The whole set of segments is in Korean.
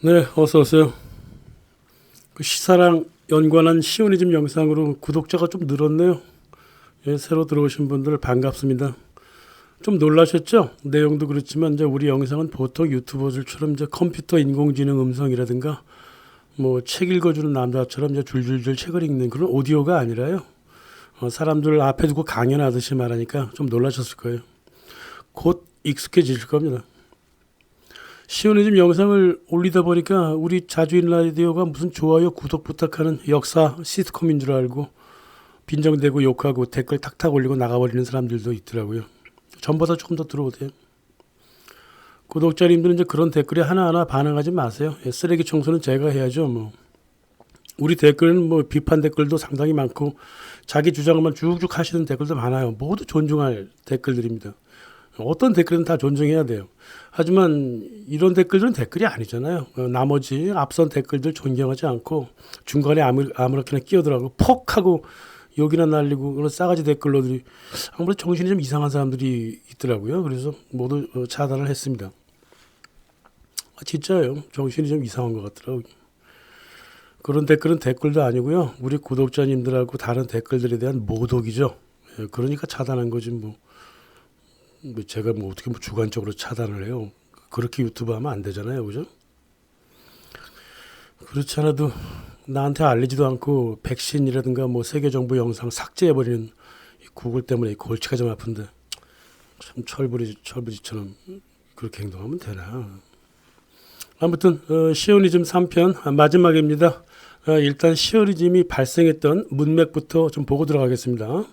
네, 어서 오세요. 그 시사랑 연관한 시오니즘 영상으로 구독자가 좀 늘었네요. 예, 새로 들어오신 분들 반갑습니다. 좀 놀라셨죠? 내용도 그렇지만 이제 우리 영상은 보통 유튜버들처럼 이제 컴퓨터 인공지능 음성이라든가 뭐 책 읽어주는 남자처럼 이제 줄줄줄 책을 읽는 그런 오디오가 아니라요. 사람들 앞에 두고 강연하듯이 말하니까 좀 놀라셨을 거예요. 곧 익숙해지실 겁니다. 시오니즘 영상을 올리다 보니까 우리 자주인 라디오가 무슨 좋아요, 구독 부탁하는 역사 시트콤인 줄 알고 빈정대고 욕하고 댓글 탁탁 올리고 나가버리는 사람들도 있더라고요. 전보다 조금 더 들어오세요. 구독자님들은 이제 그런 댓글에 하나하나 반응하지 마세요. 쓰레기 청소는 제가 해야죠. 뭐 우리 댓글은 뭐 비판 댓글도 상당히 많고 자기 주장만 쭉쭉 하시는 댓글도 많아요. 모두 존중할 댓글들입니다. 어떤 댓글은 다 존중해야 돼요. 하지만 이런 댓글들은 댓글이 아니잖아요. 나머지 앞선 댓글들 존경하지 않고 중간에 아무렇게나 끼어들어가고 퍽 하고 욕이나 날리고 그런 싸가지 댓글로들이 아무래도 정신이 좀 이상한 사람들이 있더라고요. 그래서 모두 차단을 했습니다. 진짜요. 정신이 좀 이상한 것 같더라고요. 그런 댓글은 댓글도 아니고요. 우리 구독자님들하고 다른 댓글들에 대한 모독이죠. 그러니까 차단한 거지 뭐. 제가 뭐 어떻게 뭐 주관적으로 차단을 해요. 그렇게 유튜브 하면 안 되잖아요. 그죠? 그렇지 않아도 나한테 알리지도 않고 백신이라든가 뭐 세계 정부 영상 삭제해버리는 이 구글 때문에 골치가 좀 아픈데 참 철부지처럼 그렇게 행동하면 되나. 아무튼 시오니즘 3편 마지막입니다. 일단 시오니즘이 발생했던 문맥부터 좀 보고 들어가겠습니다.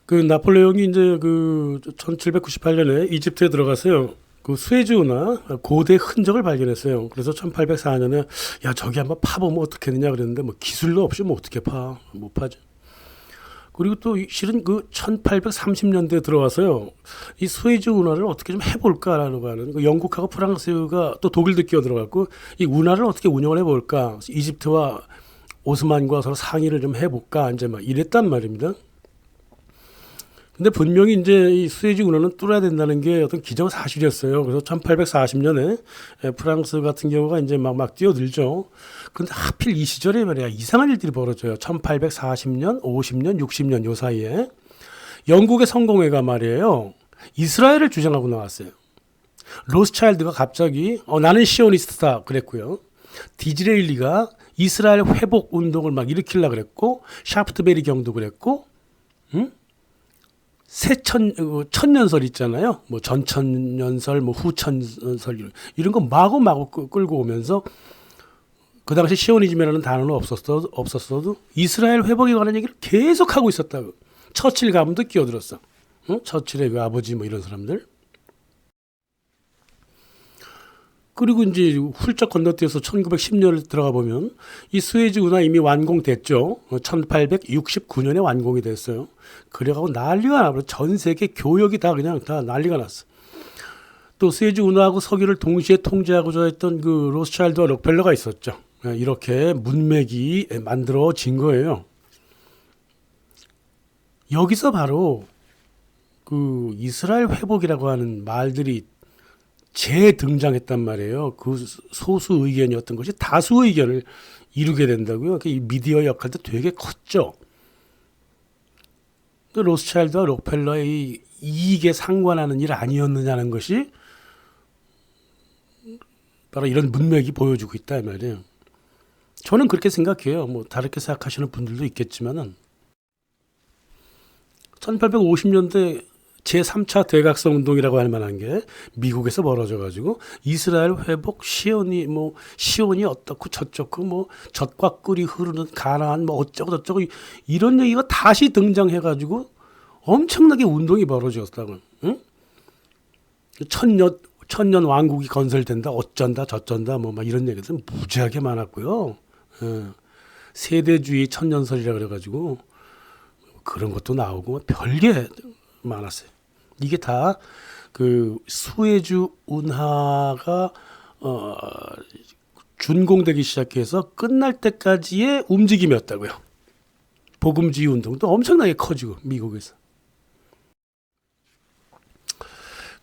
그 나폴레옹이 이제 그 1798년에 이집트에 들어가서요. 그 수에즈 운하 고대 흔적을 발견했어요. 그래서 1804년에 야 저기 한번 파보면 어떻겠느냐 그랬는데 뭐 기술도 없이 뭐 어떻게 파? 못 파죠. 그리고 또 실은 그 1830년대에 들어와서요. 이 수에즈 운하를 어떻게 좀 해볼까라는 거 하는 그 영국하고 프랑스가 또 독일도 끼어 들어갔고 이 운하를 어떻게 운영을 해볼까? 이집트와 오스만과 서로 상의를 좀 해볼까? 이제 막 이랬단 말입니다. 근데 분명히 이제 이 수에즈 운하는 뚫어야 된다는 게 어떤 기정사실이었어요. 그래서 1840년에 프랑스 같은 경우가 이제 막 뛰어들죠. 근데 하필 이 시절에 말이야 이상한 일들이 벌어져요. 1840년, 50년, 60년 요 사이에 영국의 성공회가 말이에요. 이스라엘을 주장하고 나왔어요. 로스차일드가 갑자기 나는 시오니스트다 그랬고요. 디즈레일리가 이스라엘 회복 운동을 막 일으키려고 그랬고 샤프트베리 경도 그랬고 응? 천년설 있잖아요. 뭐 전천년설, 뭐 후천설 이런 거 마구마구 끌고 오면서 그 당시 시오니즘이라는 단어는 없었어도 이스라엘 회복에 관한 얘기를 계속 하고 있었다고. 처칠 가문도 끼어들었어. 응? 처칠의 그 아버지 뭐 이런 사람들. 그리고 이제 훌쩍 건너뛰어서 1910년을 들어가 보면 이 스웨즈 운하 이미 완공됐죠. 1869년에 완공이 됐어요. 그래가고 난리가 나버려. 전 세계 교역이 다 그냥 다 난리가 났어. 또 스웨즈 운하하고 석유를 동시에 통제하고자 했던 그 로스차일드와 록펠러가 있었죠. 이렇게 문맥이 만들어진 거예요. 여기서 바로 그 이스라엘 회복이라고 하는 말들이 재등장했단 말이에요. 그 소수 의견이었던 것이 다수 의견을 이루게 된다고요. 이 미디어 역할도 되게 컸죠. 로스차일드와 록펠러의 이익에 상관하는 일 아니었느냐는 것이 바로 이런 문맥이 보여주고 있다 이 말이에요. 저는 그렇게 생각해요. 뭐 다르게 생각하시는 분들도 있겠지만은 1850년대 제3차 대각성 운동이라고 할 만한 게 미국에서 벌어져 가지고 이스라엘 회복 시온이 어떻고 저쩌고 뭐 젖과 꿀이 흐르는 가나안 뭐 어쩌고 저쩌고 이런 얘기가 다시 등장해 가지고 엄청나게 운동이 벌어졌다고. 응? 천년 왕국이 건설된다 어쩐다 저쩐다 뭐 막 이런 얘기들 무지하게 많았고요. 세대주의 천년설이라 그래 가지고 그런 것도 나오고 별게 많았어요. 이게 다 그 수에즈 운하가 준공되기 시작해서 끝날 때까지의 움직임이었다고요. 복음주의 운동도 엄청나게 커지고 미국에서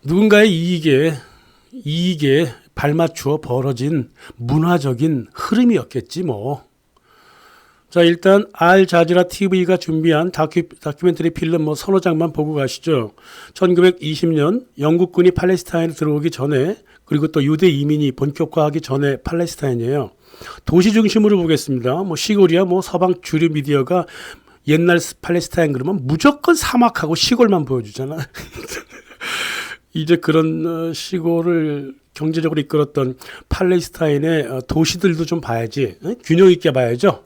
누군가의 이익에 발맞추어 벌어진 문화적인 흐름이었겠지 뭐. 자, 일단 알자지라 TV가 준비한 다큐멘터리 필름 뭐 서너 장만 보고 가시죠. 1920년 영국군이 팔레스타인에 들어오기 전에, 그리고 또 유대 이민이 본격화하기 전에 팔레스타인이에요. 도시 중심으로 보겠습니다. 뭐 시골이야 뭐 서방 주류 미디어가 옛날 팔레스타인 그러면 무조건 사막하고 시골만 보여주잖아. 이제 그런 시골을 경제적으로 이끌었던 팔레스타인의 도시들도 좀 봐야지. 균형 있게 봐야죠.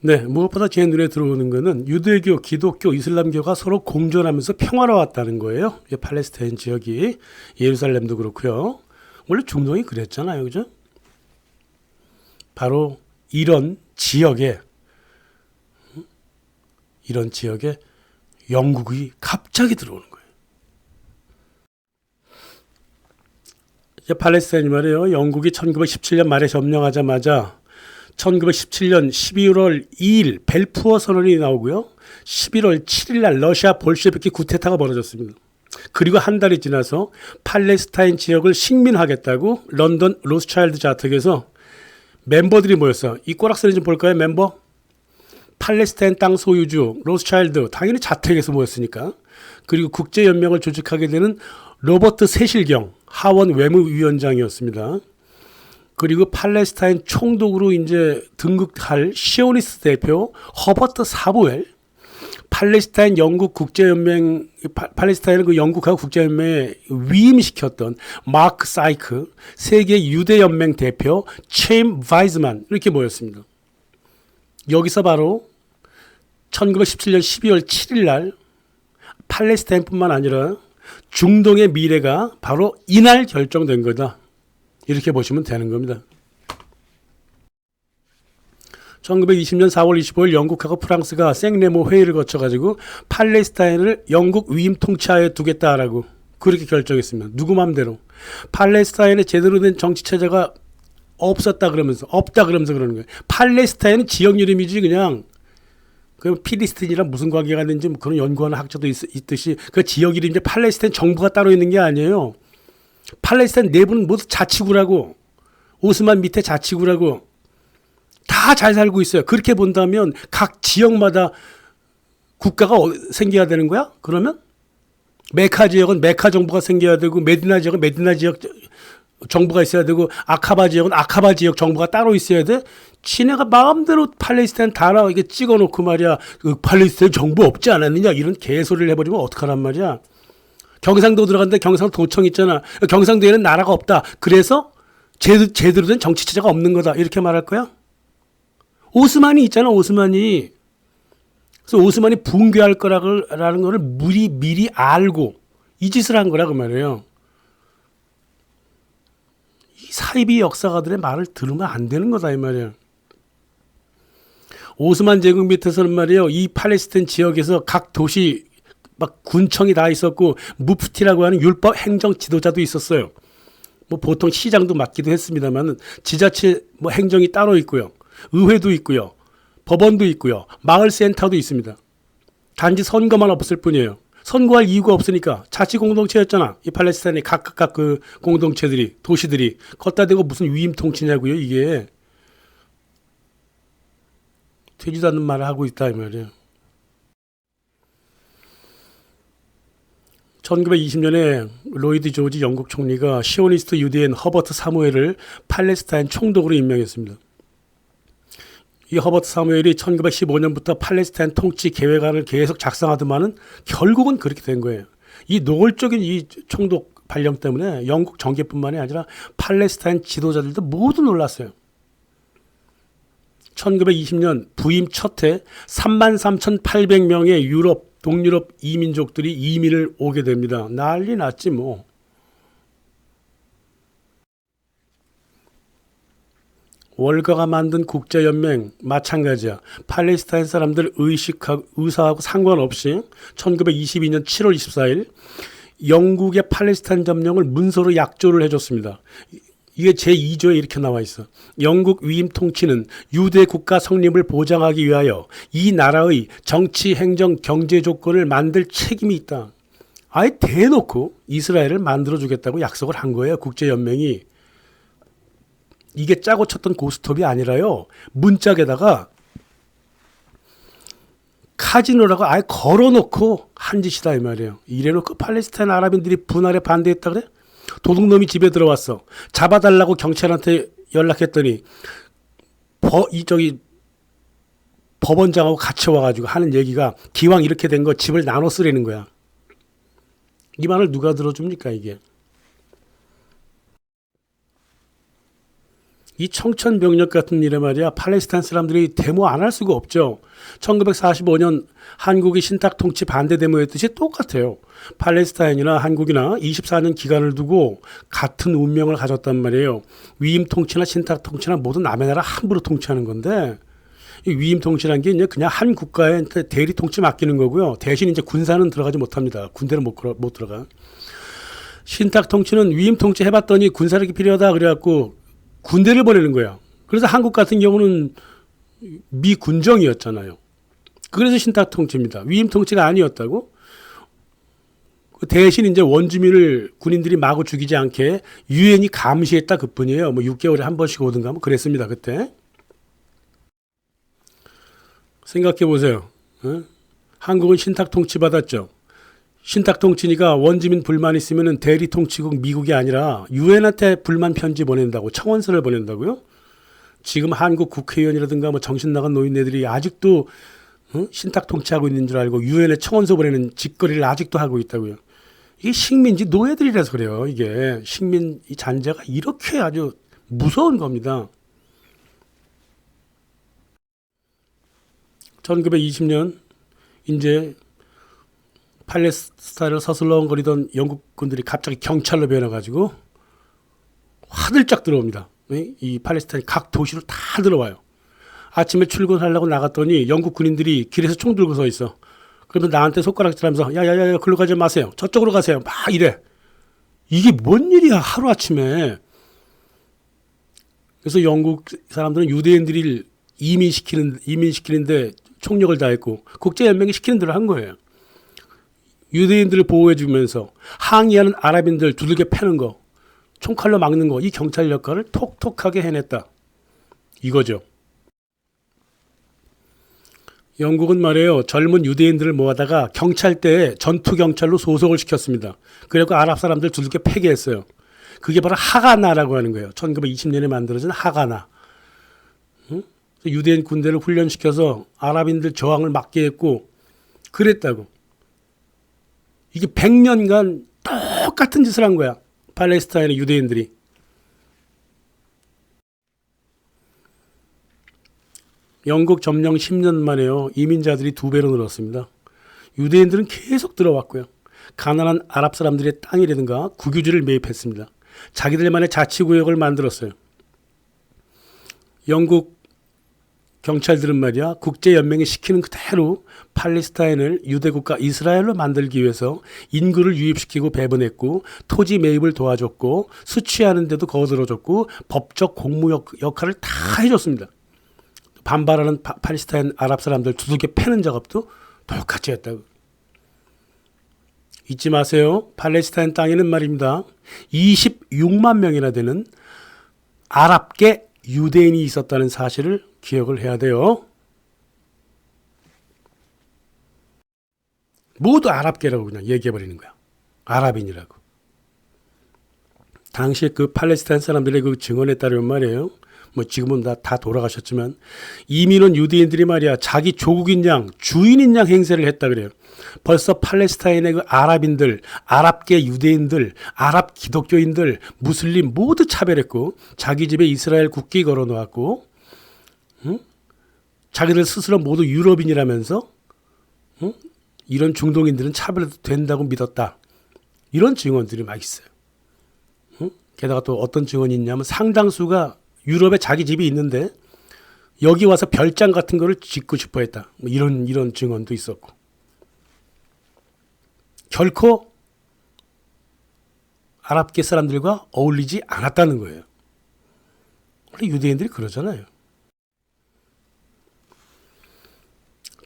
네, 무엇보다 제 눈에 들어오는 거는 유대교, 기독교, 이슬람교가 서로 공존하면서 평화로웠다는 거예요. 팔레스타인 지역이, 예루살렘도 그렇고요. 원래 중동이 그랬잖아요, 그죠? 바로 이런 지역에 영국이 갑자기 들어오는 거예요. 이제 팔레스타인이 말이에요. 영국이 1917년 말에 점령하자마자 1917년 12월 2일 벨푸어 선언이 나오고요. 11월 7일 날 러시아 볼셰비키 쿠데타가 벌어졌습니다. 그리고 한 달이 지나서 팔레스타인 지역을 식민하겠다고 런던 로스차일드 자택에서 멤버들이 모였어요. 이 꼬락서리 좀 볼까요, 멤버? 팔레스타인 땅 소유주 로스차일드, 당연히 자택에서 모였으니까. 그리고 국제연맹을 조직하게 되는 로버트 세실경 하원 외무위원장이었습니다. 그리고 팔레스타인 총독으로 이제 등극할 시오니스트 대표 허버트 사무엘, 팔레스타인 영국 국제연맹, 팔레스타인을 그 영국하고 국제연맹에 위임시켰던 마크 사이크, 세계 유대연맹 대표 체임 바이즈만, 이렇게 모였습니다. 여기서 바로 1917년 12월 7일 날 팔레스타인뿐만 아니라 중동의 미래가 바로 이날 결정된 거다. 이렇게 보시면 되는 겁니다. 1920년 4월 25일 영국하고 프랑스가 생레모 회의를 거쳐가지고 팔레스타인을 영국 위임 통치하에 두겠다라고 그렇게 결정했습니다. 누구 맘대로. 팔레스타인에 제대로 된 정치체제가 없다 그러면서 그러는 거예요. 팔레스타인은 지역 이름이지 그냥 그 필리스틴이랑 무슨 관계가 있는지 그런 연구하는 학자도 있듯이 그 지역 이름인데 팔레스타인 정부가 따로 있는 게 아니에요. 팔레스타인 내부는 모두 자치구라고, 오스만 밑에 자치구라고 다 잘 살고 있어요. 그렇게 본다면 각 지역마다 국가가 생겨야 되는 거야? 그러면 메카 지역은 메카 정부가 생겨야 되고, 메디나 지역은 메디나 지역 정부가 있어야 되고, 아카바 지역은 아카바 지역 정부가 따로 있어야 돼. 지네가 마음대로 팔레스타인 다 이게 찍어놓고 말이야, 그 팔레스타인 정부 없지 않았느냐 이런 개소리를 해버리면 어떡하란 말이야. 경상도 들어갔는데 경상도 도청 있잖아. 경상도에는 나라가 없다. 그래서 제대로 된 정치체제가 없는 거다. 이렇게 말할 거야? 오스만이 있잖아, 오스만이. 그래서 오스만이 붕괴할 거라는 거를 미리 알고 이 짓을 한 거라 그 말이에요. 이 사이비 역사가들의 말을 들으면 안 되는 거다 이 말이에요. 오스만 제국 밑에서는 말이에요. 이 팔레스타인 지역에서 각 도시 막 군청이 다 있었고, 무프티라고 하는 율법 행정 지도자도 있었어요. 뭐 보통 시장도 맡기도 했습니다만 지자체 뭐 행정이 따로 있고요. 의회도 있고요. 법원도 있고요. 마을센터도 있습니다. 단지 선거만 없을 뿐이에요. 선거할 이유가 없으니까 자치 공동체였잖아. 이 팔레스타인의 각각 그 공동체들이, 도시들이. 걷다 대고 무슨 위임 통치냐고요, 이게. 되지도 않는 말을 하고 있다 이 말이에요. 1920년에 로이드 조지 영국 총리가 시오니스트 유대인 허버트 사무엘을 팔레스타인 총독으로 임명했습니다. 이 허버트 사무엘이 1915년부터 팔레스타인 통치 계획안을 계속 작성하더만은 결국은 그렇게 된 거예요. 이 노골적인 이 총독 발령 때문에 영국 정계뿐만이 아니라 팔레스타인 지도자들도 모두 놀랐어요. 1920년 부임 첫 해 33,800명의 동유럽 이민족들이 이민을 오게 됩니다. 난리 났지 뭐. 월가가 만든 국제연맹 마찬가지야. 팔레스타인 사람들 의사하고 상관없이 1922년 7월 24일 영국의 팔레스타인 점령을 문서로 약조를 해줬습니다. 이게 제2조에 이렇게 나와 있어. 영국 위임 통치는 유대 국가 성립을 보장하기 위하여 이 나라의 정치, 행정, 경제 조건을 만들 책임이 있다. 아예 대놓고 이스라엘을 만들어주겠다고 약속을 한 거예요. 국제연맹이. 이게 짜고 쳤던 고스톱이 아니라요. 문짝에다가 카지노라고 아예 걸어놓고 한 짓이다 이 말이에요. 이래놓고 팔레스타인 아랍인들이 분할에 반대했다 그래? 도둑놈이 집에 들어왔어. 잡아달라고 경찰한테 연락했더니 법원장하고 같이 와가지고 하는 얘기가 기왕 이렇게 된 거 집을 나눠 쓰라는 거야. 이 말을 누가 들어줍니까 이게. 이 청천벽력 같은 일에 말이야 팔레스타인 사람들이 데모 안 할 수가 없죠. 1945년 한국이 신탁통치 반대 데모했듯이 똑같아요. 팔레스타인이나 한국이나 24년 기간을 두고 같은 운명을 가졌단 말이에요. 위임 통치나 신탁 통치나 모두 남의 나라 함부로 통치하는 건데 이 위임 통치란 게 이제 그냥 한 국가에 대리 통치 맡기는 거고요. 대신 이제 군사는 들어가지 못합니다. 군대는 못 들어가. 신탁 통치는 위임 통치 해봤더니 군사력이 필요하다 그래갖고 군대를 보내는 거야. 그래서 한국 같은 경우는 미 군정이었잖아요. 그래서 신탁 통치입니다. 위임 통치가 아니었다고? 대신 이제 원주민을 군인들이 마구 죽이지 않게 유엔이 감시했다 그뿐이에요. 뭐 6개월에 한 번씩 오든가 뭐 그랬습니다 그때. 생각해 보세요. 한국은 신탁 통치 받았죠. 신탁 통치니까 원주민 불만 있으면 대리 통치국 미국이 아니라 유엔한테 불만 편지 보낸다고 청원서를 보낸다고요? 지금 한국 국회의원이라든가 뭐 정신 나간 노인네들이 아직도 신탁 통치하고 있는 줄 알고 유엔에 청원서 보내는 짓거리를 아직도 하고 있다고요. 이게 식민지 노예들이라서 그래요. 이게 식민 이 잔재가 이렇게 아주 무서운 겁니다. 1920년 이제 팔레스타인을 서슬렁거리던 영국군들이 갑자기 경찰로 변해가지고 화들짝 들어옵니다. 이 팔레스타인 각 도시로 다 들어와요. 아침에 출근하려고 나갔더니 영국 군인들이 길에서 총 들고 서 있어. 그러면 나한테 손가락질하면서 야야야 글로 가지 마세요. 저쪽으로 가세요. 막 이래. 이게 뭔 일이야 하루아침에. 그래서 영국 사람들은 유대인들이 이민시키는데 총력을 다했고 국제연맹이 시키는 대로 한 거예요. 유대인들을 보호해주면서 항의하는 아랍인들 두들겨 패는 거, 총칼로 막는 거, 이 경찰 역할을 톡톡하게 해냈다. 이거죠. 영국은 말이에요. 젊은 유대인들을 모아다가 경찰대에 전투경찰로 소속을 시켰습니다. 그리고 아랍 사람들 두들겨 패게 했어요. 그게 바로 하가나라고 하는 거예요. 1920년에 만들어진 하가나. 유대인 군대를 훈련시켜서 아랍인들 저항을 막게 했고 그랬다고. 이게 100년간 똑같은 짓을 한 거야. 팔레스타인의 유대인들이. 영국 점령 10년 만에요. 이민자들이 2배로 늘었습니다. 유대인들은 계속 들어왔고요. 가난한 아랍 사람들의 땅이라든가 국유지를 매입했습니다. 자기들만의 자치구역을 만들었어요. 영국 경찰들은 말이야 국제연맹이 시키는 그대로 팔레스타인을 유대국가 이스라엘로 만들기 위해서 인구를 유입시키고 배분했고 토지 매입을 도와줬고 수취하는 데도 거들어줬고 법적 공무 역할을 다 해줬습니다. 반발하는 팔레스타인 아랍 사람들 두들겨 패는 작업도 똑같이 했다고. 잊지 마세요. 팔레스타인 땅에는 말입니다. 26만 명이나 되는 아랍계 유대인이 있었다는 사실을 기억을 해야 돼요. 모두 아랍계라고 그냥 얘기해버리는 거야. 아랍인이라고. 당시에 그 팔레스타인 사람들의 그 증언에 따르면 말이에요. 뭐 지금은 다 돌아가셨지만 이민 온 유대인들이 말이야 자기 조국인 양 주인인 양 행세를 했다 그래요. 벌써 팔레스타인의 그 아랍인들, 아랍계 유대인들, 아랍 기독교인들, 무슬림 모두 차별했고 자기 집에 이스라엘 국기 걸어놓았고 자기들 스스로 모두 유럽인이라면서 이런 중동인들은 차별해도 된다고 믿었다. 이런 증언들이 막 있어요. 게다가 또 어떤 증언이 있냐면 상당수가 유럽에 자기 집이 있는데 여기 와서 별장 같은 거를 짓고 싶어 했다. 뭐 이런 증언도 있었고. 결코 아랍계 사람들과 어울리지 않았다는 거예요. 원래 유대인들이 그러잖아요.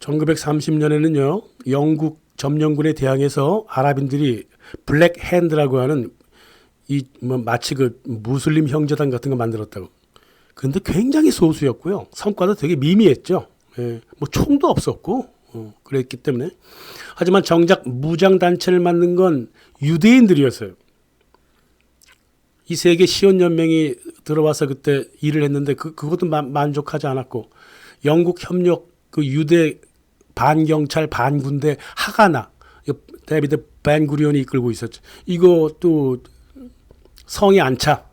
1930년에는요. 영국 점령군에 대항해서 아랍인들이 블랙 핸드라고 하는 마치 그 무슬림 형제단 같은 거 만들었다고. 근데 굉장히 소수였고요. 성과도 되게 미미했죠. 예, 뭐 총도 없었고 그랬기 때문에. 하지만 정작 무장단체를 만든 건 유대인들이었어요. 이 세계 시온연맹이 들어와서 그때 일을 했는데 그것도 만족하지 않았고 영국 협력 그 유대 반경찰 반군대 하가나 데비드 벤구리온이 이끌고 있었죠. 이것도 성이 안 차.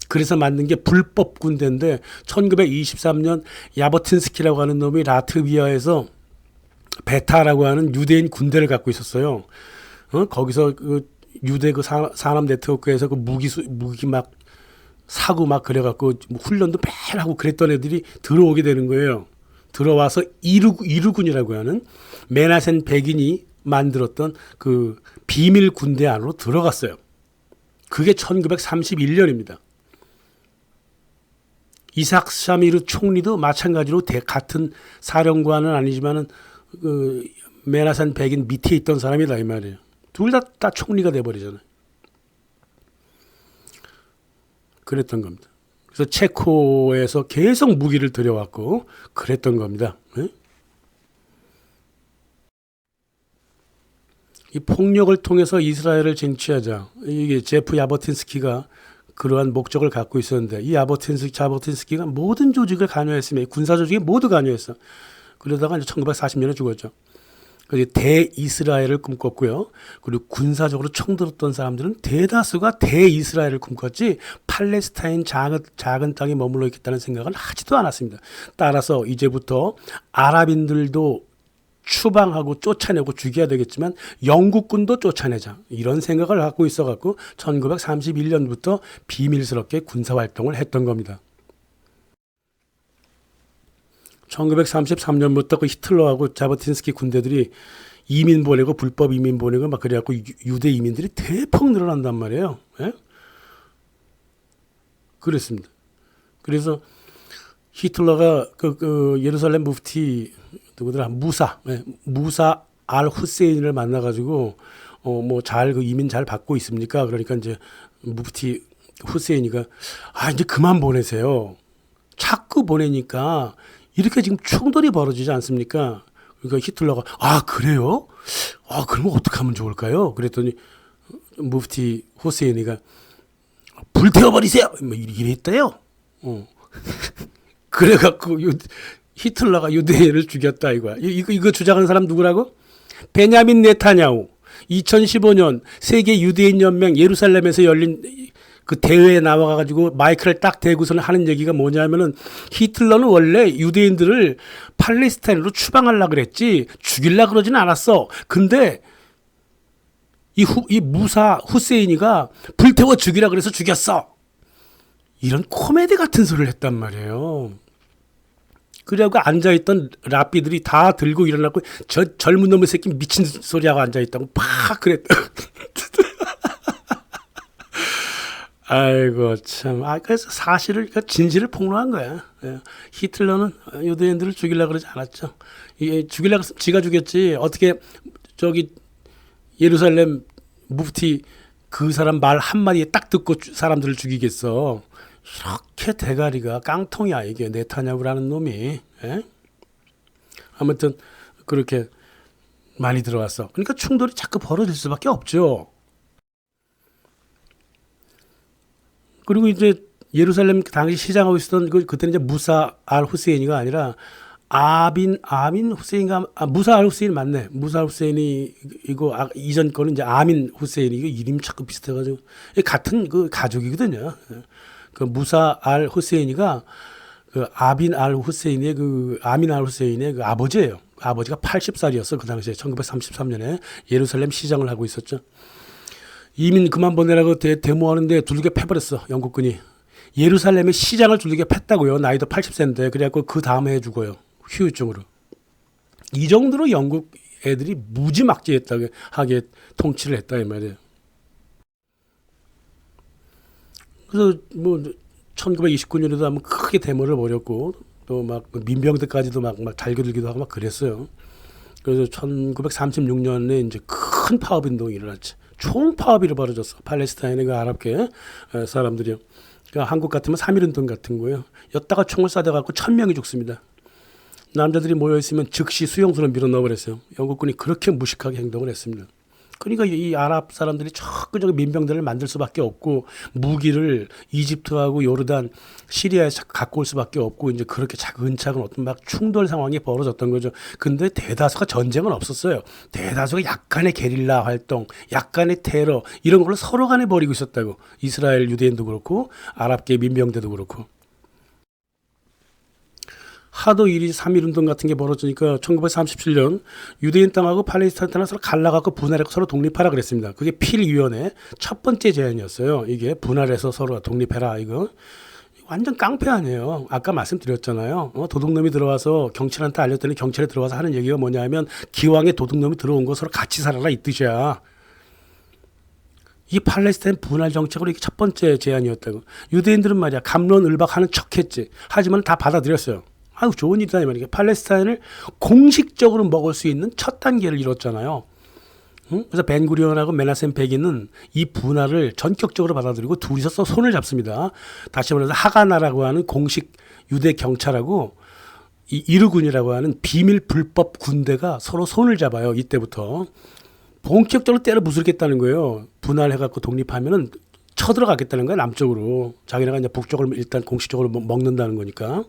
그래서 만든 게 불법 군대인데 1923년 야버틴스키라고 하는 놈이 라트비아에서 베타라고 하는 유대인 군대를 갖고 있었어요. 거기서 그 유대 그 산업 네트워크에서 그 무기 막 사고 막 그래갖고 훈련도 매일 하고 그랬던 애들이 들어오게 되는 거예요. 들어와서 이루군이라고 하는 메나센 백인이 만들었던 그 비밀 군대 안으로 들어갔어요. 그게 1931년입니다. 이삭 샤미르 총리도 마찬가지로 같은 사령관은 아니지만은 그 메나센 백인 밑에 있던 사람이다 이 말이에요. 둘 다 총리가 돼버리잖아요. 그랬던 겁니다. 그래서 체코에서 계속 무기를 들여왔고 그랬던 겁니다. 네? 이 폭력을 통해서 이스라엘을 쟁취하자. 이게 제프 야버틴스키가 그러한 목적을 갖고 있었는데 이 야버틴스키가 모든 조직을 관여했으며 군사 조직에 모두 관여했어. 그러다가 이제 1940년에 죽었죠. 그래서 대이스라엘을 꿈꿨고요. 그리고 군사적으로 총들었던 사람들은 대다수가 대이스라엘을 꿈꿨지 팔레스타인 작은 땅에 머물러 있겠다는 생각을 하지도 않았습니다. 따라서 이제부터 아랍인들도 추방하고 쫓아내고 죽여야 되겠지만 영국군도 쫓아내자 이런 생각을 갖고 있어갖고 1931년부터 비밀스럽게 군사활동을 했던 겁니다. 1933년부터 그 히틀러하고 자버틴스키 군대들이 이민 보내고 불법 이민 보내고 막 그래갖고 유대 이민들이 대폭 늘어난단 말이에요. 예? 그랬습니다. 그래서 히틀러가 그 예루살렘 무프티 누구더라 무사 알 후세인을 만나가지고 뭐 잘 그 이민 잘 받고 있습니까? 그러니까 이제 무프티 후세인이가 이제 그만 보내세요. 자꾸 보내니까 이렇게 지금 충돌이 벌어지지 않습니까? 그러니까 히틀러가 그래요? 그러면 어떻게 하면 좋을까요? 그랬더니 무프티 후세인이가 불태워버리세요. 뭐 이랬대요. 그래갖고 히틀러가 유대인을 죽였다 이거야. 이거 주장하는 사람 누구라고? 베냐민 네타냐후. 2015년 세계 유대인 연맹 예루살렘에서 열린 그 대회에 나와가지고 마이크를 딱 대고서는 하는 얘기가 뭐냐면은 히틀러는 원래 유대인들을 팔레스타인으로 추방하려고 그랬지 죽이려고 그러지는 않았어. 근데 이 무사 후세인이가 불태워 죽이라 그래서 죽였어. 이런 코미디 같은 소리를 했단 말이에요. 그래갖고 앉아있던 랍비들이 다 들고 일어나고 저 젊은 놈의 새끼 미친 소리하고 앉아있다고 팍 그랬다. 아이고 참. 그래서 사실을 진실을 폭로한 거야. 히틀러는 유대인들을 죽이려고 그러지 않았죠. 죽이려고 지가 죽였지. 어떻게 저기 예루살렘 무프티 그 사람 말 한마디에 딱 듣고 사람들을 죽이겠어. 이렇게 대가리가 깡통이야 이게 네타냐후라는 놈이. 아무튼 그렇게 많이 들어왔어. 그러니까 충돌이 자꾸 벌어질 수밖에 없죠. 그리고 이제 예루살렘 당시 시장하고 있었던 그때는 이제 무사 알 후세인이가 아니라 아민 후세인가 무사 알 후세인 맞네. 무사 알 후세인이 이거 이전 거는 이제 아민 후세인이 이거 이름이 자꾸 비슷해가지고 같은 그 가족이거든요. 그 무사 알 후세인이가 그 아민 알 후세인의 그 아버지예요. 아버지가 80살이었어 그 당시에 1933년에 예루살렘 시장을 하고 있었죠. 이민 그만 보내라고 데모하는데 두들겨 패버렸어 영국군이. 예루살렘의 시장을 두들겨 팼다고요. 나이도 80세인데. 그래갖고 그 다음에 죽어요. 후유증으로. 이 정도로 영국 애들이 무지막지하게 통치를 했다 이 말이에요. 그래서 뭐 1929년에도 한번 크게 데모를 벌였고 또 막 민병대까지도 막 달겨들기도 하고 막 그랬어요. 그래서 1936년에 이제 큰 파업 운동이 일어났지. 총파업이 벌어졌어. 팔레스타인의 그 아랍계 사람들이요. 그러니까 한국 같으면 3.1 운동 같은 거예요. 였다가 총을 쏴대갖고 1,000명이 죽습니다. 남자들이 모여있으면 즉시 수용소로 밀어 넣어버렸어요. 영국군이 그렇게 무식하게 행동을 했습니다. 그러니까 이 아랍 사람들이 저기 민병대를 만들 수밖에 없고 무기를 이집트하고 요르단, 시리아에서 갖고 올 수밖에 없고 이제 그렇게 차근차근 어떤 막 충돌 상황이 벌어졌던 거죠. 근데 대다수가 전쟁은 없었어요. 대다수가 약간의 게릴라 활동, 약간의 테러 이런 걸로 서로 간에 벌이고 있었다고. 이스라엘 유대인도 그렇고 아랍계 민병대도 그렇고. 하도 일이 3.1 운동 같은 게 벌어지니까 1937년 유대인 땅하고 팔레스타인 땅을 서로 갈라갖고 분할하고 서로 독립하라 그랬습니다. 그게 필위원회 첫 번째 제안이었어요. 이게 분할해서 서로 독립해라 이거. 완전 깡패 아니에요. 아까 말씀드렸잖아요. 도둑놈이 들어와서 경찰한테 알렸더니 경찰에 들어와서 하는 얘기가 뭐냐 하면 기왕에 도둑놈이 들어온 거 서로 같이 살아라 이 뜻이야. 이 팔레스타인 분할 정책으로 이게 첫 번째 제안이었다고. 유대인들은 말이야 갑론을박하는 척했지. 하지만 다 받아들였어요. 아유 좋은 일이다 이 말이야. 팔레스타인을 공식적으로 먹을 수 있는 첫 단계를 이뤘잖아요. 응? 그래서 벤구리온하고 메나셈 베긴은 이 분할을 전격적으로 받아들이고 둘이서 손을 잡습니다. 다시 말해서 하가나라고 하는 공식 유대 경찰하고 이 이르군이라고 하는 비밀 불법 군대가 서로 손을 잡아요. 이때부터 본격적으로 때려 부수겠다는 거예요. 분할해갖고 독립하면은 쳐들어가겠다는 거야 남쪽으로. 자기네가 이제 북쪽을 일단 공식적으로 먹는다는 거니까.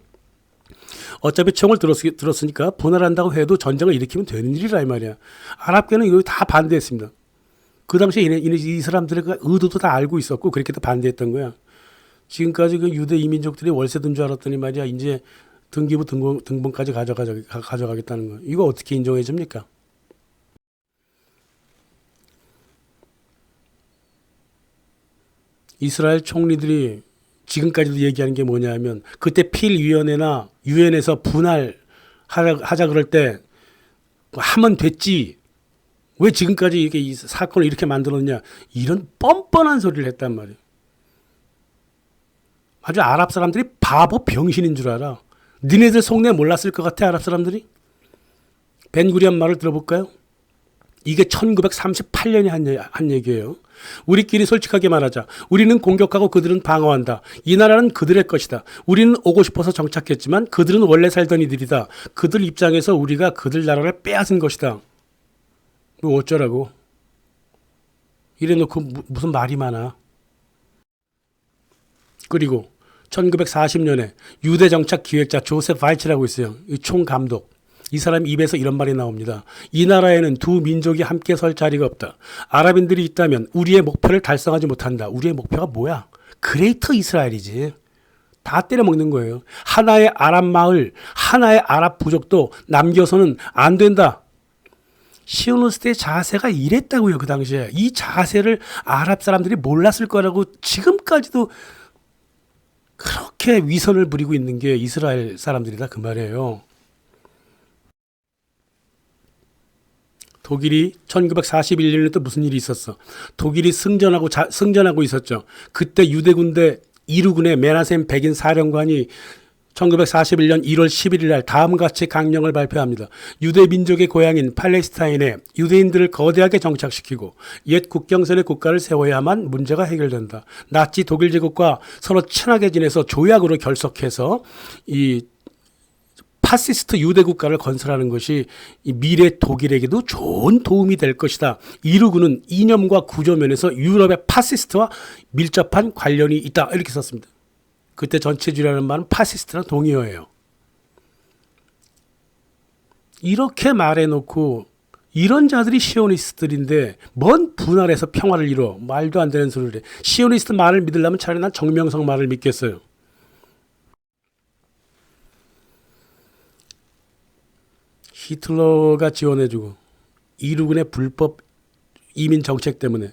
어차피 총을 들었으니까 분할한다고 해도 전쟁을 일으키면 되는 일이라 이 말이야. 아랍계는 이거 다 반대했습니다. 그 당시에 이 사람들의 그 의도도 다 알고 있었고 그렇게 도 반대했던 거야. 지금까지 그 유대 이민족들이 월세 든 줄 알았더니 말이야 이제 등기부 등본까지 가져가겠다는 거. 이거 어떻게 인정해 줍니까? 이스라엘 총리들이 지금까지도 얘기하는 게 뭐냐면 그때 필위원회나 유엔에서 분할하자 그럴 때 하면 됐지. 왜 지금까지 이렇게 이 사건을 이렇게 만들었냐. 이런 뻔뻔한 소리를 했단 말이에요. 아주 아랍 사람들이 바보 병신인 줄 알아. 니네들 속내 몰랐을 것 같아 아랍 사람들이. 벤구리온 말을 들어볼까요? 이게 1938년에 한 얘기예요. 우리끼리 솔직하게 말하자. 우리는 공격하고 그들은 방어한다. 이 나라는 그들의 것이다. 우리는 오고 싶어서 정착했지만 그들은 원래 살던 이들이다. 그들 입장에서 우리가 그들 나라를 빼앗은 것이다. 뭐 어쩌라고. 이래놓고 무슨 말이 많아. 그리고 1940년에 유대 정착 기획자 조셉 바이츠라고 있어요. 이 총감독. 이 사람 입에서 이런 말이 나옵니다. 이 나라에는 두 민족이 함께 설 자리가 없다. 아랍인들이 있다면 우리의 목표를 달성하지 못한다. 우리의 목표가 뭐야? 그레이터 이스라엘이지. 다 때려먹는 거예요. 하나의 아랍 마을, 하나의 아랍 부족도 남겨서는 안 된다. 시오니스트의 자세가 이랬다고요. 그 당시에. 이 자세를 아랍 사람들이 몰랐을 거라고 지금까지도 그렇게 위선을 부리고 있는 게 이스라엘 사람들이다 그 말이에요. 독일이 1941년에 또 무슨 일이 있었어. 독일이 승전하고 있었죠. 그때 유대 군대 이루군의 메나셈 베긴 사령관이 1941년 1월 11일 날 다음과 같이 강령을 발표합니다. 유대 민족의 고향인 팔레스타인에 유대인들을 거대하게 정착시키고 옛 국경선의 국가를 세워야만 문제가 해결된다. 나치 독일 제국과 서로 친하게 지내서 조약으로 결속해서 이 파시스트 유대 국가를 건설하는 것이 미래 독일에게도 좋은 도움이 될 것이다. 이루군은 이념과 구조면에서 유럽의 파시스트와 밀접한 관련이 있다. 이렇게 썼습니다. 그때 전체주의라는 말은 파시스트랑 동의어예요. 이렇게 말해놓고 이런 자들이 시오니스트들인데 뭔 분할해서 평화를 이뤄. 말도 안 되는 소리를 해. 시오니스트 말을 믿으려면 차라리 난 정명석 말을 믿겠어요. 히틀러가 지원해주고 이루군의 불법 이민 정책 때문에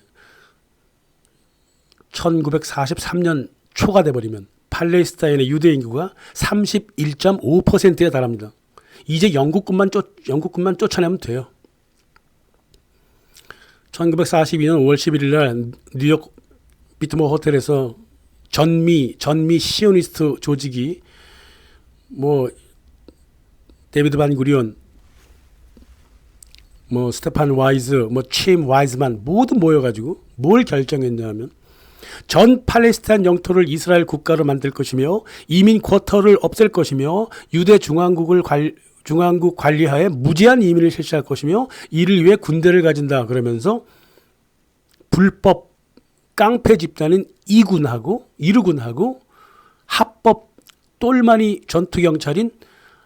1943년 초가 돼버리면 팔레스타인의 유대 인구가 31.5%에 달합니다. 이제 영국군만 쫓아내면 돼요. 1942년 5월 11일 날 뉴욕 비트모 호텔에서 전미 시오니스트 조직이 데비드 반 구리온, 스테판 와이즈, 침 와이즈만 모두 모여가지고 뭘 결정했냐면 전 팔레스타인 영토를 이스라엘 국가로 만들 것이며 이민 쿼터를 없앨 것이며 유대 중앙국 관리하에 무제한 이민을 실시할 것이며 이를 위해 군대를 가진다. 그러면서 불법 깡패 집단인 이루군하고 합법 똘마니 전투경찰인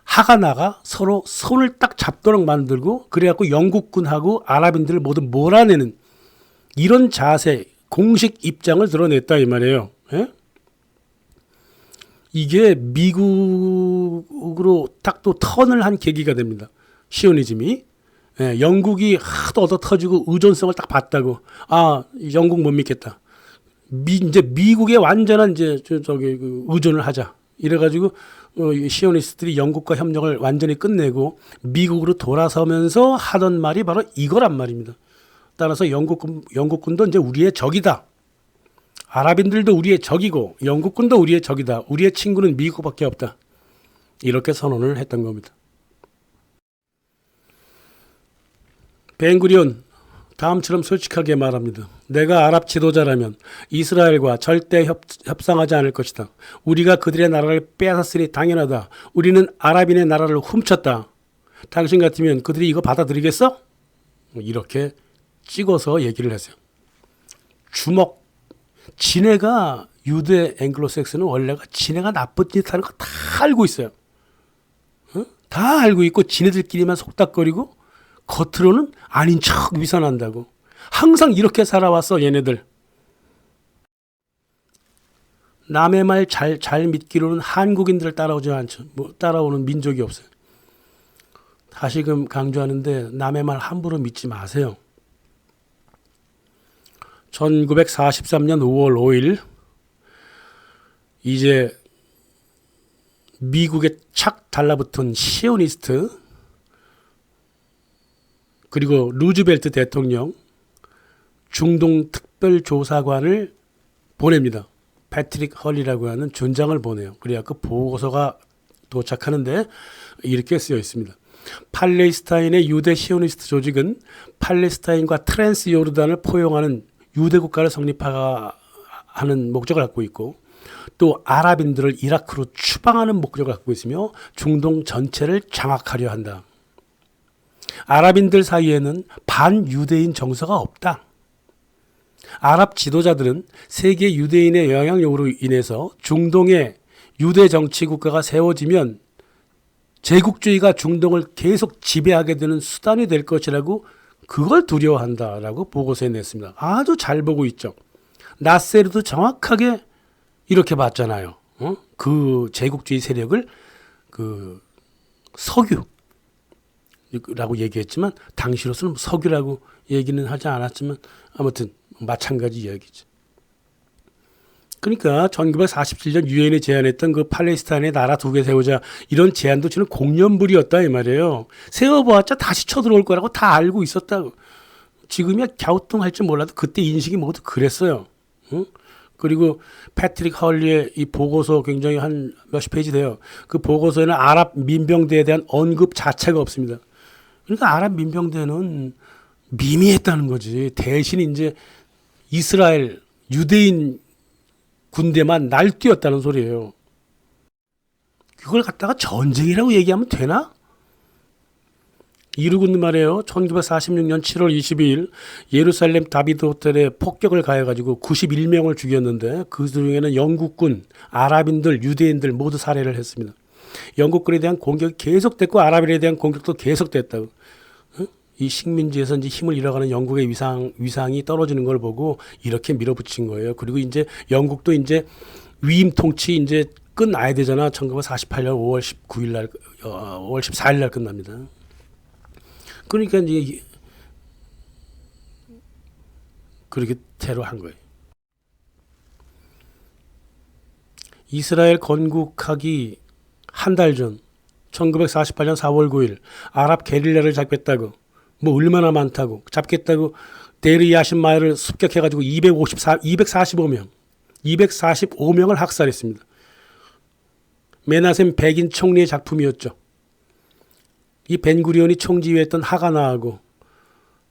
하가나가 서로 손을 딱 잡도록 만들고 그래갖고 영국군하고 아랍인들을 모두 몰아내는 이런 자세, 공식 입장을 드러냈다 이 말이에요. 예? 이게 미국으로 딱 또 턴을 한 계기가 됩니다. 시오니즘이. 예, 영국이 하도 얻어 터지고 의존성을 딱 봤다고. 영국 못 믿겠다. 이제 미국의 완전한 의존을 하자. 이래가지고 시오니스트들이 영국과 협력을 완전히 끝내고 미국으로 돌아서면서 하던 말이 바로 이거란 말입니다. 따라서 영국군도 이제 우리의 적이다. 아랍인들도 우리의 적이고 영국군도 우리의 적이다. 우리의 친구는 미국밖에 없다. 이렇게 선언을 했던 겁니다. 벤구리온 다음처럼 솔직하게 말합니다. 내가 아랍 지도자라면 이스라엘과 절대 협상하지 않을 것이다. 우리가 그들의 나라를 빼앗았으니 당연하다. 우리는 아랍인의 나라를 훔쳤다. 당신 같으면 그들이 이거 받아들이겠어? 이렇게 찍어서 얘기를 했어요. 주먹. 지네가 유대 앵글로색스는 원래가 지네가 나쁜 짓 하는 거 다 알고 있어요. 다 알고 있고 지네들끼리만 속닥거리고 겉으로는 아닌 척 위선한다고. 항상 이렇게 살아왔어 얘네들. 남의 말 잘 믿기로는 한국인들을 따라오지 않죠. 따라오는 민족이 없어요. 다시금 강조하는데 남의 말 함부로 믿지 마세요. 1943년 5월 5일 이제 미국에 착 달라붙은 시오니스트 그리고 루즈벨트 대통령 중동 특별조사관을 보냅니다. 패트릭 헐리라고 하는 준장을 보내요. 그래갖고 보고서가 도착하는데 이렇게 쓰여 있습니다. 팔레스타인의 유대 시오니스트 조직은 팔레스타인과 트랜스 요르단을 포용하는 유대 국가를 성립하는 목적을 갖고 있고 또 아랍인들을 이라크로 추방하는 목적을 갖고 있으며 중동 전체를 장악하려 한다. 아랍인들 사이에는 반유대인 정서가 없다. 아랍 지도자들은 세계 유대인의 영향력으로 인해서 중동에 유대 정치 국가가 세워지면 제국주의가 중동을 계속 지배하게 되는 수단이 될 것이라고 그걸 두려워한다라고 보고서에 냈습니다. 아주 잘 보고 있죠. 나세르도 정확하게 이렇게 봤잖아요. 그 제국주의 세력을 그 석유라고 얘기했지만 당시로서는 석유라고 얘기는 하지 않았지만 아무튼 마찬가지 이야기죠. 그러니까 1947년 유엔이 제안했던 그 팔레스타인의 나라 두 개 세우자 이런 제안도 저는 공연불이었다 이 말이에요. 세워보았자 다시 쳐들어올 거라고 다 알고 있었다고. 지금이야 갸우뚱할지 몰라도 그때 인식이 모두 그랬어요. 응? 그리고 패트릭 헐리의 이 보고서 굉장히 한 몇십 페이지 돼요. 그 보고서에는 아랍 민병대에 대한 언급 자체가 없습니다. 그러니까 아랍 민병대는 미미했다는 거지. 대신 이제 이스라엘 유대인 군대만 날뛰었다는 소리예요. 그걸 갖다가 전쟁이라고 얘기하면 되나? 이루군 말이에요. 1946년 7월 22일 예루살렘 다비드 호텔에 폭격을 가해가지고 91명을 죽였는데 그 중에는 영국군, 아랍인들, 유대인들 모두 살해를 했습니다. 영국군에 대한 공격이 계속됐고 아랍인에 대한 공격도 계속됐다고. 이 식민지에서 이제 힘을 잃어가는 영국의 위상이 떨어지는 걸 보고 이렇게 밀어붙인 거예요. 그리고 이제 영국도 이제 위임 통치 이제 끝나야 되잖아. 1948년 5월 19일 날, 5월 14일 날 끝납니다. 그러니까 이제 그렇게 테러한 거예요. 이스라엘 건국하기 한 달 전, 1948년 4월 9일 아랍 게릴라를 잡겠다고, 뭐 얼마나 많다고 잡겠다고 데르 야신 마을을 습격해가지고 245명을 학살했습니다. 메나셈 백인 총리의 작품이었죠. 이 벤구리온이 총지휘했던 하가나하고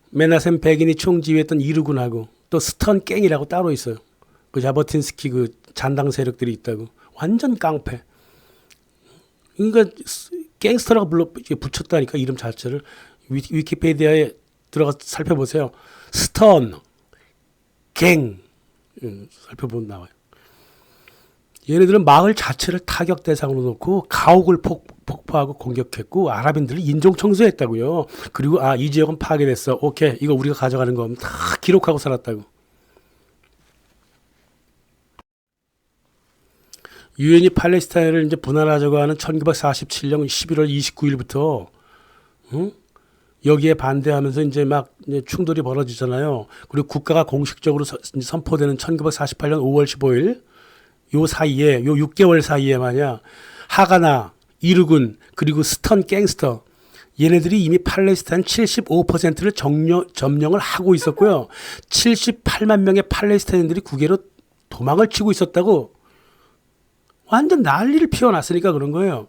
메나셈 백인이 총지휘했던 이르군하고 또 스턴 갱이라고 따로 있어요. 그 자버틴스키 그 잔당 세력들이 있다고. 완전 깡패. 그러니까 갱스터라고 붙였다니까, 이름 자체를. 위키피디아에 들어가서 살펴보세요. 스턴, 갱 살펴보면 나와요. 얘네들은 마을 자체를 타격 대상으로 놓고 가옥을 폭파하고 공격했고 아랍인들을 인종 청소했다고요. 그리고 이 지역은 파괴됐어. 오케이, 이거 우리가 가져가는 거 다 기록하고 살았다고. 유엔이 팔레스타인을 이제 분할하자고 하는 1947년 11월 29일부터 여기에 반대하면서 이제 막 충돌이 벌어지잖아요. 그리고 국가가 공식적으로 선포되는 1948년 5월 15일 요 사이에, 요 6개월 사이에 말이야, 하가나, 이르군, 그리고 스턴 갱스터, 얘네들이 이미 팔레스타인 75%를 점령을 하고 있었고요. 78만 명의 팔레스타인들이 국외로 도망을 치고 있었다고. 완전 난리를 피워놨으니까 그런 거예요.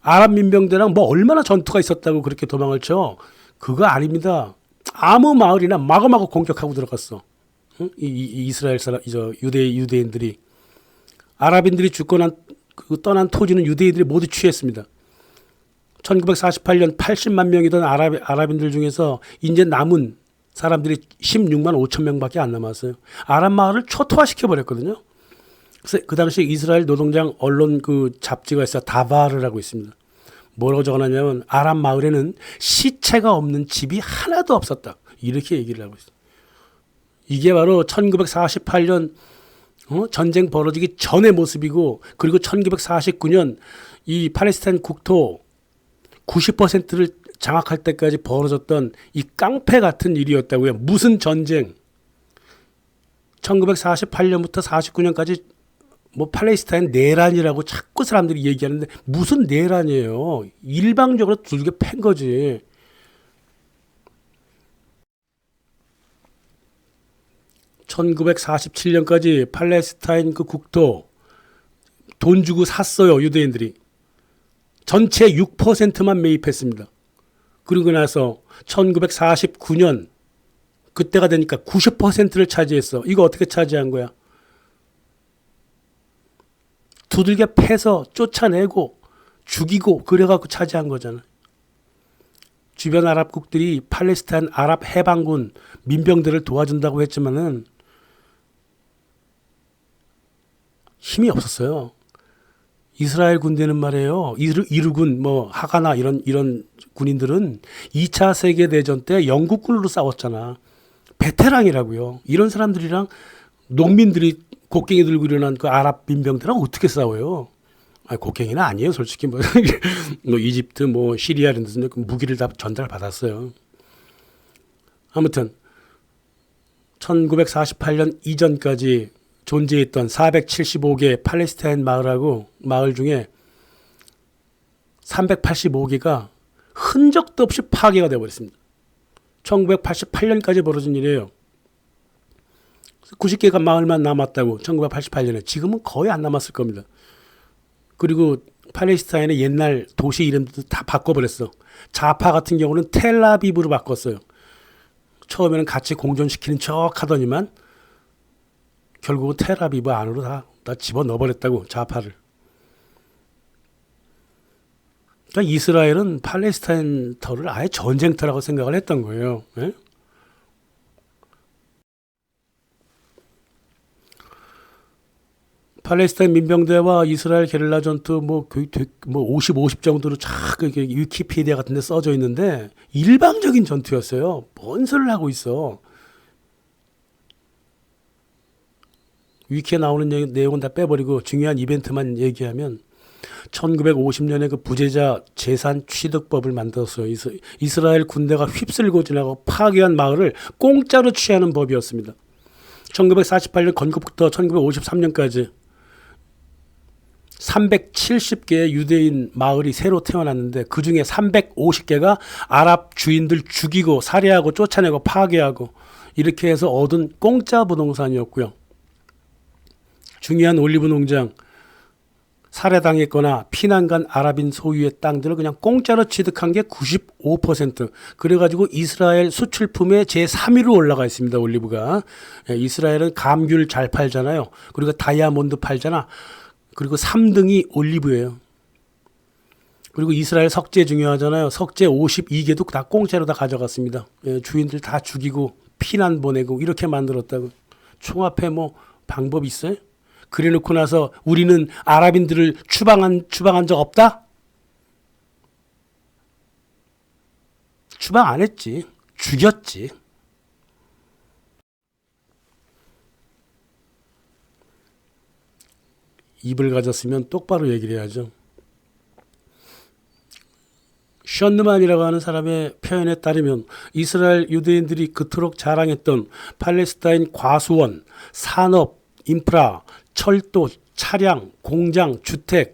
아랍 민병대랑 뭐 얼마나 전투가 있었다고 그렇게 도망을 쳐. 그거 아닙니다. 아무 마을이나 마구마구 공격하고 들어갔어. 이스라엘 사람, 유대인들이. 아랍인들이 떠난 토지는 유대인들이 모두 취했습니다. 1948년 80만 명이던 아랍인들 중에서 이제 남은 사람들이 16만 5천 명밖에 안 남았어요. 아랍 마을을 초토화시켜버렸거든요. 그래서 그 당시 이스라엘 노동장 언론 그 잡지가 있어, 다바르라고 있습니다. 뭐라고 적어놨냐면 아랍 마을에는 시체가 없는 집이 하나도 없었다, 이렇게 얘기를 하고 있어요. 이게 바로 1948년 전쟁 벌어지기 전의 모습이고, 그리고 1949년 이 팔레스타인 국토 90%를 장악할 때까지 벌어졌던 이 깡패 같은 일이었다고요. 무슨 전쟁? 1948년부터 49년까지 뭐 팔레스타인 내란이라고 자꾸 사람들이 얘기하는데 무슨 내란이에요? 일방적으로 두들겨 팬 거지. 1947년까지 팔레스타인 그 국토 돈 주고 샀어요, 유대인들이. 전체 6%만 매입했습니다. 그리고 나서 1949년 그때가 되니까 90%를 차지했어. 이거 어떻게 차지한 거야? 두들겨 패서 쫓아내고 죽이고 그래갖고 차지한 거잖아. 주변 아랍국들이 팔레스타인 아랍 해방군 민병대를 도와준다고 했지만은 힘이 없었어요. 이스라엘 군대는 말이에요. 이르군, 뭐 하가나 이런 군인들은 2차 세계대전 때 영국군으로 싸웠잖아. 베테랑이라고요. 이런 사람들이랑 농민들이 곡괭이 들고 일어난 그 아랍 민병대랑 어떻게 싸워요? 곡괭이는 아니에요, 솔직히. 뭐 이집트, 뭐 시리아 이런 데서 무기를 다 전달 받았어요. 아무튼 1948년 이전까지 존재했던 475개 팔레스타인 마을 중에 385개가 흔적도 없이 파괴가 되어버렸습니다. 1988년까지 벌어진 일이에요. 90개가 마을만 남았다고, 1988년에. 지금은 거의 안 남았을 겁니다. 그리고 팔레스타인의 옛날 도시 이름도 다 바꿔버렸어. 자파 같은 경우는 텔라비브로 바꿨어요. 처음에는 같이 공존시키는 척 하더니만 결국은 텔아비브 안으로 다 집어넣어버렸다고, 좌파를. 그러니까 이스라엘은 팔레스타인 터를 아예 전쟁터라고 생각을 했던 거예요. 예? 팔레스타인 민병대와 이스라엘 게릴라 전투 뭐 50 정도로 쫙 위키피디아 같은 데 써져 있는데 일방적인 전투였어요. 뭔 소리를 하고 있어. 위키에 나오는 내용은 다 빼버리고 중요한 이벤트만 얘기하면 1950년에 그 부재자 재산 취득법을 만들었어요. 이스라엘 군대가 휩쓸고 지나고 파괴한 마을을 공짜로 취하는 법이었습니다. 1948년 건국부터 1953년까지 370개의 유대인 마을이 새로 태어났는데 그중에 350개가 아랍 주인들 죽이고 살해하고 쫓아내고 파괴하고 이렇게 해서 얻은 공짜 부동산이었고요. 중요한 올리브 농장, 살해당했거나 피난간 아랍인 소유의 땅들을 그냥 공짜로 취득한 게 95%. 그래가지고 이스라엘 수출품의 제3위로 올라가 있습니다. 올리브가. 이스라엘은 감귤 잘 팔잖아요. 그리고 다이아몬드 팔잖아. 그리고 3등이 올리브예요. 그리고 이스라엘 석재 중요하잖아요. 석재 52개도 다 공짜로 다 가져갔습니다. 주인들 다 죽이고 피난 보내고 이렇게 만들었다고. 총합해 뭐 방법 있어요? 그래 놓고 나서 우리는 아랍인들을 추방한 적 없다? 추방 안 했지. 죽였지. 입을 가졌으면 똑바로 얘기를 해야죠. 션느만이라고 하는 사람의 표현에 따르면 이스라엘 유대인들이 그토록 자랑했던 팔레스타인 과수원, 산업, 인프라, 철도, 차량, 공장, 주택,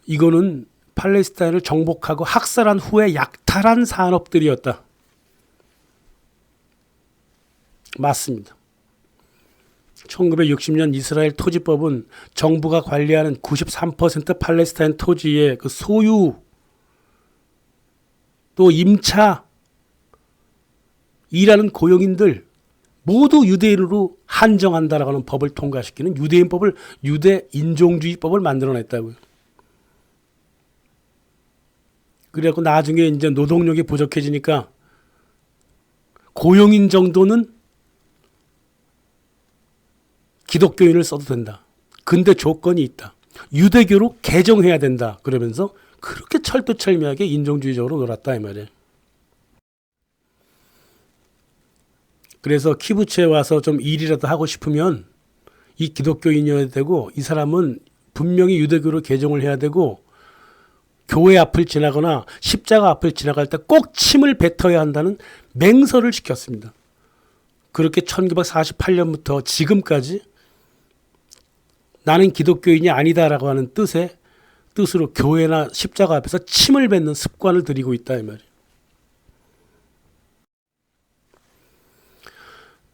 이거는 팔레스타인을 정복하고 학살한 후에 약탈한 산업들이었다. 맞습니다. 1960년 이스라엘 토지법은 정부가 관리하는 93% 팔레스타인 토지의 그 소유, 또 임차, 일하는 고용인들 모두 유대인으로 한정한다라고 하는 법을 통과시키는 유대인법을, 유대 인종주의법을 만들어냈다고요. 그래갖고 나중에 이제 노동력이 부족해지니까 고용인 정도는 기독교인을 써도 된다. 근데 조건이 있다. 유대교로 개정해야 된다. 그러면서 그렇게 철두철미하게 인종주의적으로 놀았다 이 말이에요. 그래서 키부츠에 와서 좀 일이라도 하고 싶으면 이 기독교인이어야 되고 이 사람은 분명히 유대교로 개종을 해야 되고 교회 앞을 지나거나 십자가 앞을 지나갈 때 꼭 침을 뱉어야 한다는 맹설을 시켰습니다. 그렇게 1948년부터 지금까지 나는 기독교인이 아니다라고 하는 뜻으로 교회나 십자가 앞에서 침을 뱉는 습관을 들이고 있다 이 말이에요.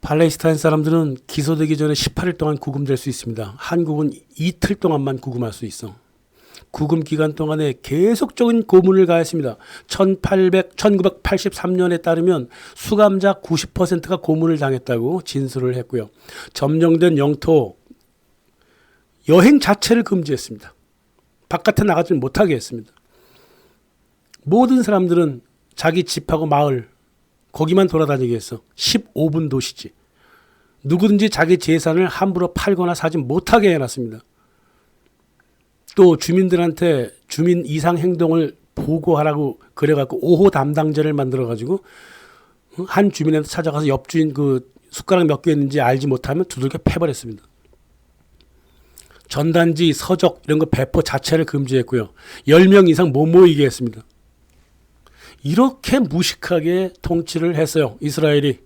팔레스타인 사람들은 기소되기 전에 18일 동안 구금될 수 있습니다. 한국은 이틀 동안만 구금할 수 있어. 구금 기간 동안에 계속적인 고문을 가했습니다. 1983년에 따르면 수감자 90%가 고문을 당했다고 진술을 했고요. 점령된 영토 여행 자체를 금지했습니다. 바깥에 나가지 못하게 했습니다. 모든 사람들은 자기 집하고 마을 거기만 돌아다니게 했어. 15분 도시지. 누구든지 자기 재산을 함부로 팔거나 사지 못하게 해놨습니다. 또 주민들한테 주민 이상 행동을 보고하라고 그래갖고 5호 담당자를 만들어가지고 한 주민한테 찾아가서 옆 주인 그 숟가락 몇 개 있는지 알지 못하면 두들겨 패버렸습니다. 전단지, 서적 이런 거 배포 자체를 금지했고요. 10명 이상 못 모이게 했습니다. 이렇게 무식하게 통치를 했어요. 이스라엘이.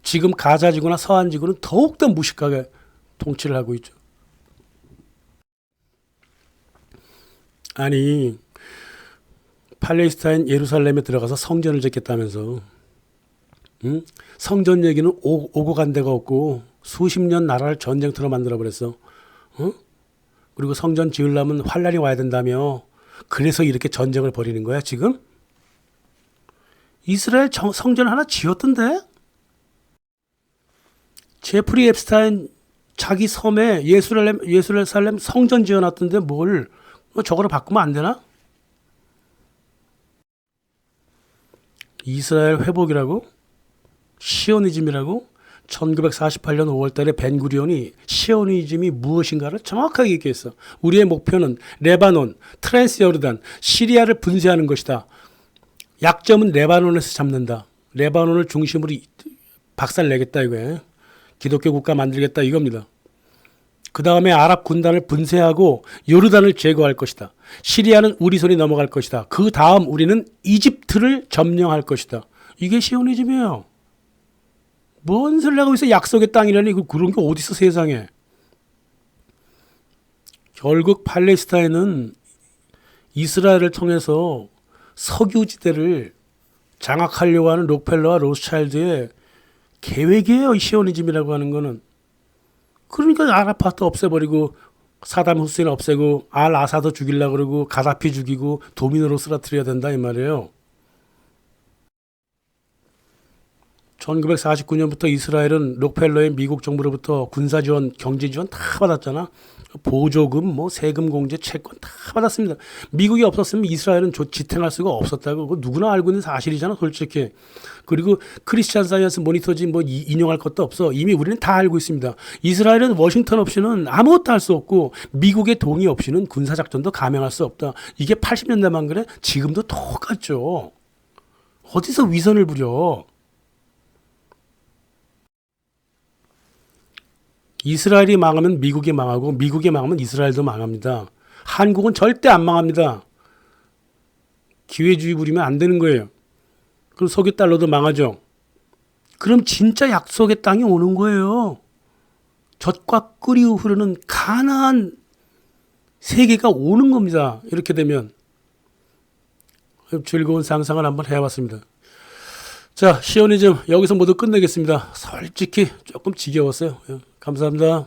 지금 가자지구나 서한지구는 더욱더 무식하게 통치를 하고 있죠. 아니 팔레스타인 예루살렘에 들어가서 성전을 짓겠다면서 성전 얘기는 오고 간 데가 없고 수십 년 나라를 전쟁터로 만들어버렸어. 그리고 성전 지으려면 환란이 와야 된다며. 그래서 이렇게 전쟁을 벌이는 거야 지금? 이스라엘 성전 하나 지었던데? 제프리 앱스타인 자기 섬에 예루살렘 성전 지어놨던데 뭘 저거를 바꾸면 안 되나? 이스라엘 회복이라고? 시오니즘이라고? 1948년 5월달에 벤구리온이 시오니즘이 무엇인가를 정확하게 얘기했어. 우리의 목표는 레바논, 트랜스요르단, 시리아를 분쇄하는 것이다. 약점은 레바논에서 잡는다. 레바논을 중심으로 박살내겠다 이거예요. 기독교 국가 만들겠다 이겁니다. 그 다음에 아랍 군단을 분쇄하고 요르단을 제거할 것이다. 시리아는 우리 손이 넘어갈 것이다. 그 다음 우리는 이집트를 점령할 것이다. 이게 시오니즘이에요. 뭔 소리를 하고 있어. 약속의 땅이라니 그런 게 어디 있어 세상에. 결국 팔레스타인은 이스라엘을 통해서 석유지대를 장악하려고 하는 록펠러와 로스차일드의 계획이에요. 시오니즘이라고 하는 거는. 그러니까 아라파트 없애버리고 사담 후세인 없애고 알 아사드 죽이려고 그러고 가다피 죽이고 도미노로 쓰러뜨려야 된다 이 말이에요. 1949년부터 이스라엘은 록펠러의 미국 정부로부터 군사 지원, 경제 지원 다 받았잖아. 보조금, 뭐 세금 공제, 채권 다 받았습니다. 미국이 없었으면 이스라엘은 지탱할 수가 없었다고. 그거 누구나 알고 있는 사실이잖아, 솔직히. 그리고 크리스찬 사이언스 모니터지 뭐 인용할 것도 없어. 이미 우리는 다 알고 있습니다. 이스라엘은 워싱턴 없이는 아무것도 할 수 없고 미국의 동의 없이는 군사 작전도 감행할 수 없다. 이게 80년대만 그래? 지금도 똑같죠. 어디서 위선을 부려? 이스라엘이 망하면 미국이 망하고 미국이 망하면 이스라엘도 망합니다. 한국은 절대 안 망합니다. 기회주의 부리면 안 되는 거예요. 그럼 석유 달러도 망하죠. 그럼 진짜 약속의 땅이 오는 거예요. 젖과 꿀이 흐르는 가나안 세계가 오는 겁니다. 이렇게 되면. 즐거운 상상을 한번 해봤습니다. 자, 시오니즘 여기서 모두 끝내겠습니다. 솔직히 조금 지겨웠어요. 감사합니다.